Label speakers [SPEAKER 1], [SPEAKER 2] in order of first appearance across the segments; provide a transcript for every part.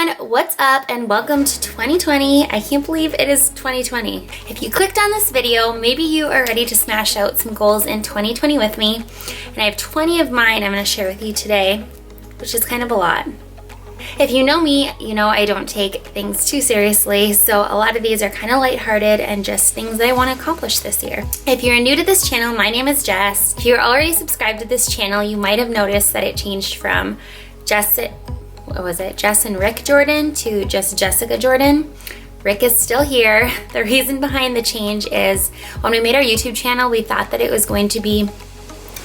[SPEAKER 1] everyone, what's up and welcome to 2020. I can't believe it is 2020. If you clicked on this video, maybe you are ready to smash out some goals in 2020 with me. And I have 20 of mine I'm going to share with you today, which is kind of a lot. If you know me, you know I don't take things too seriously, so a lot of these are kind of lighthearted and just things that I want to accomplish this year. If you're new to this channel, my name is Jess. If you're already subscribed to this channel, you might have noticed that it changed from Jess and Rick Jordan to just Jessica Jordan. Rick is still here. The reason behind the change is when we made our YouTube channel, we thought that it was going to be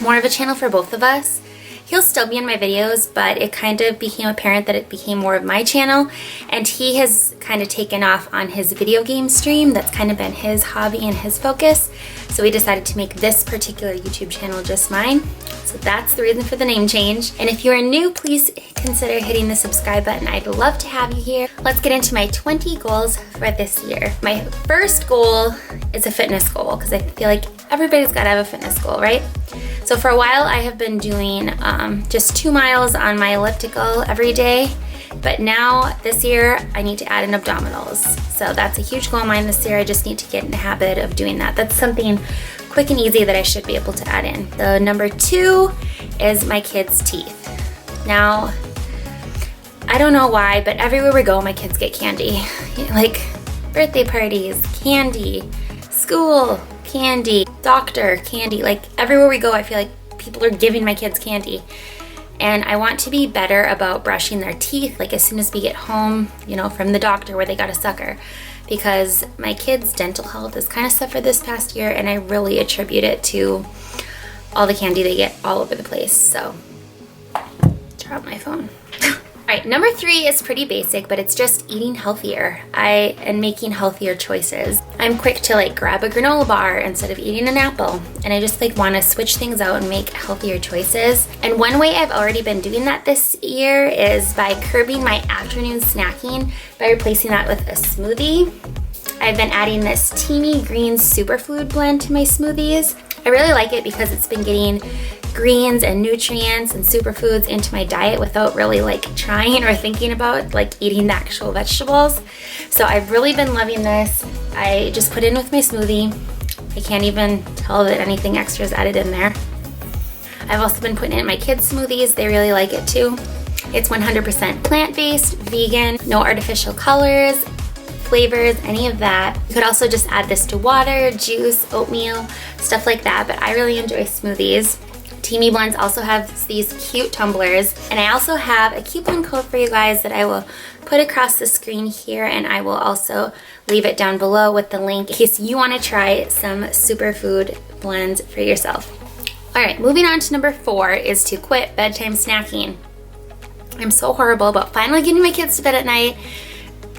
[SPEAKER 1] more of a channel for both of us. He'll still be in my videos, but it kind of became apparent that it became more of my channel, and he has kind of taken off on his video game stream. That's kind of been his hobby and his focus. So we decided to make this particular YouTube channel just mine. So that's the reason for the name change. And if you are new, please consider hitting the subscribe button. I'd love to have you here. Let's get into my 20 goals for this year. My first goal is a fitness goal because I feel like everybody's got to have a fitness goal, right? So for a while I have been doing just 2 miles on my elliptical every day, but now this year I need to add in abdominals. So that's a huge goal of mine this year. I just need to get in the habit of doing that. That's something quick and easy that I should be able to add in. The number 2 is my kids' teeth. Now, I don't know why, but everywhere we go, my kids get candy. Like birthday parties, candy, school, candy, doctor, candy. Like everywhere we go, I feel like people are giving my kids candy. And I want to be better about brushing their teeth, like as soon as we get home, you know, from the doctor where they got a sucker. Because my kids' dental health has kind of suffered this past year, and I really attribute it to all the candy they get all over the place. So, drop my phone. All right, number 3 is pretty basic, but it's just eating healthier and making healthier choices. I'm quick to like grab a granola bar instead of eating an apple, and I just like want to switch things out and make healthier choices. And one way I've already been doing that this year is by curbing my afternoon snacking by replacing that with a smoothie. I've been adding this Teami Green Superfood blend to my smoothies. I really like it because it's been getting greens and nutrients and superfoods into my diet without really like trying or thinking about like eating the actual vegetables. So I've really been loving this. I just put in with my smoothie. I can't even tell that anything extra is added in there. I've also been putting it in my kids' smoothies. They really like it too. It's 100% plant-based, vegan, no artificial colors, flavors, any of that. You could also just add this to water, juice, oatmeal, stuff like that, but I really enjoy smoothies. Teami Blends also has these cute tumblers, and I also have a coupon code for you guys that I will put across the screen here, and I will also leave it down below with the link in case you want to try some superfood blends for yourself. All right, moving on to number 4 is to quit bedtime snacking. I'm so horrible about finally getting my kids to bed at night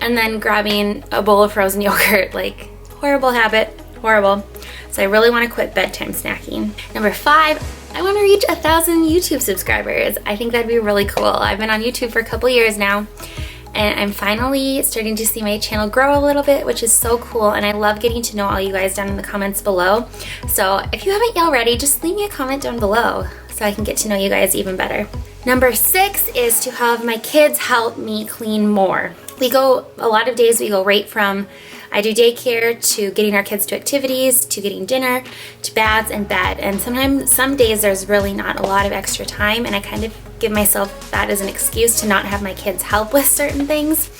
[SPEAKER 1] and then grabbing a bowl of frozen yogurt. Like, horrible habit, horrible. So I really want to quit bedtime snacking. Number 5, I want to reach 1,000 YouTube subscribers. I think that'd be really cool. I've been on YouTube for a couple years now, and I'm finally starting to see my channel grow a little bit, which is so cool, and I love getting to know all you guys down in the comments below. So if you haven't already, just leave me a comment down below so I can get to know you guys even better. Number 6 is to have my kids help me clean more. A lot of days we go right from I do daycare to getting our kids to activities, to getting dinner, to baths and bed. And sometimes, some days there's really not a lot of extra time, and I kind of give myself that as an excuse to not have my kids help with certain things.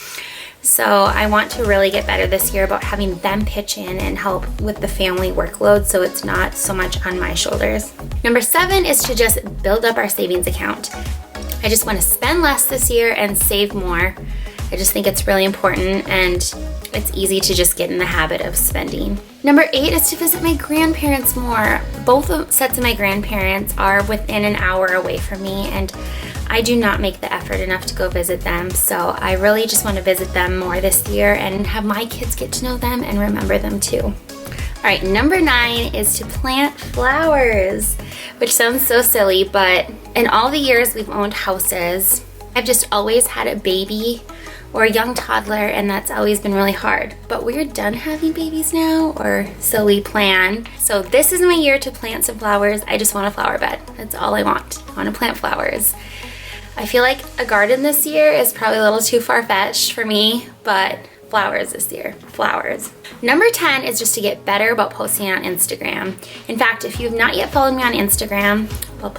[SPEAKER 1] So I want to really get better this year about having them pitch in and help with the family workload so it's not so much on my shoulders. Number 7 is to just build up our savings account. I just want to spend less this year and save more. I just think it's really important, and it's easy to just get in the habit of spending. Number 8 is to visit my grandparents more. Both sets of my grandparents are within an hour away from me, and I do not make the effort enough to go visit them. So I really just want to visit them more this year and have my kids get to know them and remember them too. All right, number 9 is to plant flowers, which sounds so silly, but in all the years we've owned houses, I've just always had a baby or a young toddler, and that's always been really hard. But we're done having babies now, or so we plan. So this is my year to plant some flowers. I just want a flower bed. That's all I want. I want to plant flowers. I feel like a garden this year is probably a little too far-fetched for me, but flowers this year, flowers. Number 10 is just to get better about posting on Instagram. In fact, if you've not yet followed me on Instagram, I'll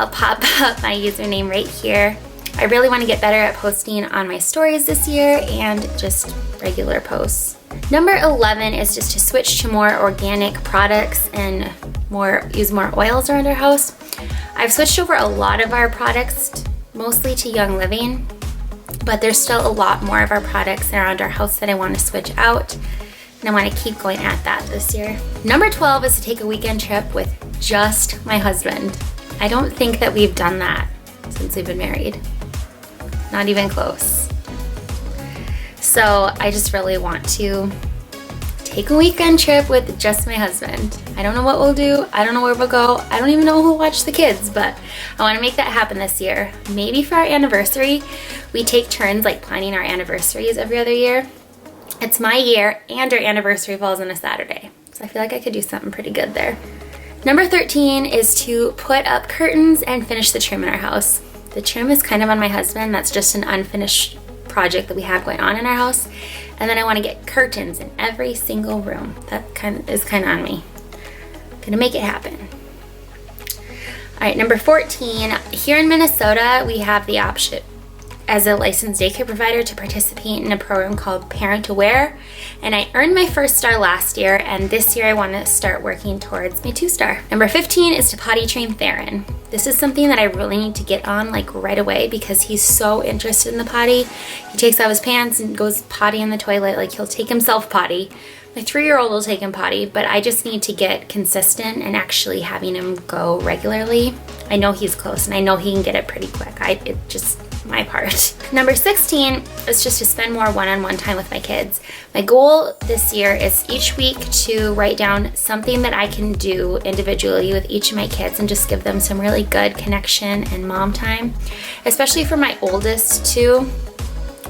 [SPEAKER 1] pop up my username right here. I really want to get better at posting on my stories this year and just regular posts. Number 11 is just to switch to more organic products and use more oils around our house. I've switched over a lot of our products, mostly to Young Living, but there's still a lot more of our products around our house that I want to switch out, and I want to keep going at that this year. Number 12 is to take a weekend trip with just my husband. I don't think that we've done that since we've been married. Not even close. So I just really want to take a weekend trip with just my husband. I don't know what we'll do. I don't know where we'll go. I don't even know who'll watch the kids, but I want to make that happen this year. Maybe for our anniversary. We take turns like planning our anniversaries every other year. It's my year and our anniversary falls on a Saturday. So I feel like I could do something pretty good there. Number 13 is to put up curtains and finish the trim in our house. The trim is kind of on my husband. That's just an unfinished project that we have going on in our house. And then I want to get curtains in every single room. That is kind of on me. Gonna make it happen. All right, number 14. Here in Minnesota, we have the option as a licensed daycare provider to participate in a program called Parent Aware. And I earned my first star last year, and this year I want to start working towards my 2-star. Number 15 is to potty train Theron. This is something that I really need to get on like right away because he's so interested in the potty. He takes off his pants and goes potty in the toilet. Like he'll take himself potty. My 3-year-old will take him potty, but I just need to get consistent and actually having him go regularly. I know he's close and I know he can get it pretty quick. It's just my part. Number 16 is just to spend more one-on-one time with my kids. My goal this year is each week to write down something that I can do individually with each of my kids and just give them some really good connection and mom time, especially for my oldest too,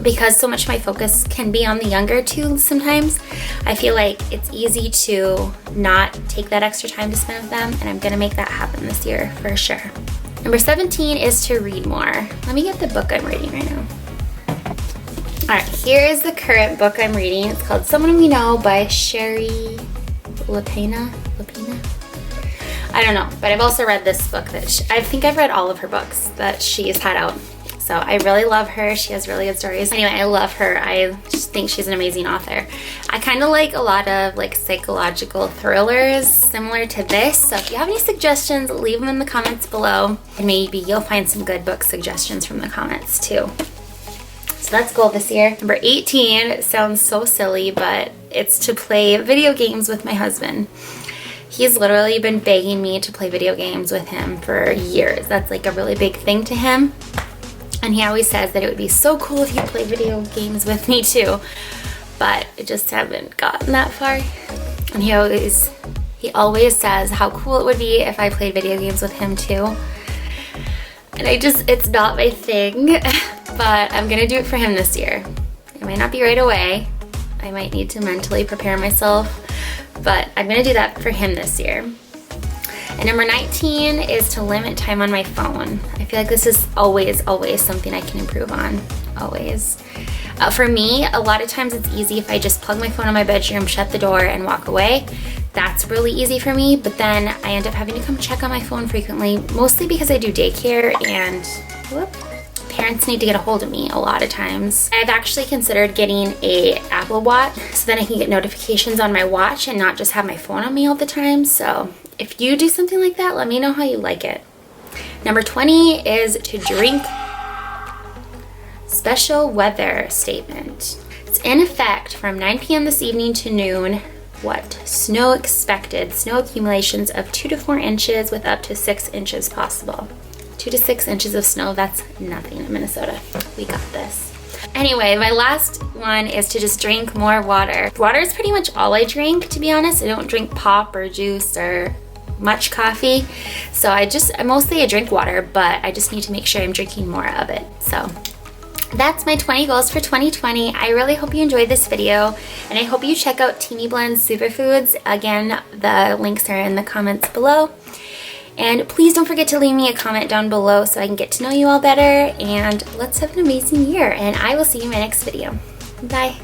[SPEAKER 1] because so much of my focus can be on the younger two sometimes. I feel like it's easy to not take that extra time to spend with them, and I'm gonna make that happen this year for sure. Number 17 is to read more. Let me get the book I'm reading right now. All right, here is the current book I'm reading. It's called Someone We Know by Sherry Lapena. I don't know, but I've also read this book that I think I've read all of her books that she's had out. So I really love her. She has really good stories. Anyway, I love her. I just think she's an amazing author. I kind of like a lot of like psychological thrillers similar to this. So if you have any suggestions, leave them in the comments below. And maybe you'll find some good book suggestions from the comments too. So that's goal this year. Number 18, it sounds so silly, but it's to play video games with my husband. He's literally been begging me to play video games with him for years. That's like a really big thing to him. And he always says that it would be so cool if you play video games with me too. But I just haven't gotten that far. And he always says how cool it would be if I played video games with him too. And it's not my thing, but I'm gonna do it for him this year. It might not be right away. I might need to mentally prepare myself, but I'm gonna do that for him this year. And number 19 is to limit time on my phone. I feel like this is always something I can improve on, always. For me, a lot of times it's easy if I just plug my phone in my bedroom, shut the door, and walk away. That's really easy for me, but then I end up having to come check on my phone frequently, mostly because I do daycare and parents need to get a hold of me a lot of times. I've actually considered getting an Apple Watch so then I can get notifications on my watch and not just have my phone on me all the time. So if you do something like that, let me know how you like it. Number 20 is to drink special weather statement. It's in effect from 9 p.m. this evening to noon. What? Snow expected. Snow accumulations of 2 to 4 inches with up to 6 inches possible. 2 to 6 inches of snow, that's nothing in Minnesota. We got this. Anyway, my last one is to just drink more water. Water is pretty much all I drink, to be honest. I don't drink pop or juice or much coffee. So I mostly drink water, but I just need to make sure I'm drinking more of it. So that's my 20 goals for 2020. I really hope you enjoyed this video, and I hope you check out Teami Blends Superfoods. Again, the links are in the comments below. And please don't forget to leave me a comment down below so I can get to know you all better, and let's have an amazing year, and I will see you in my next video. Bye.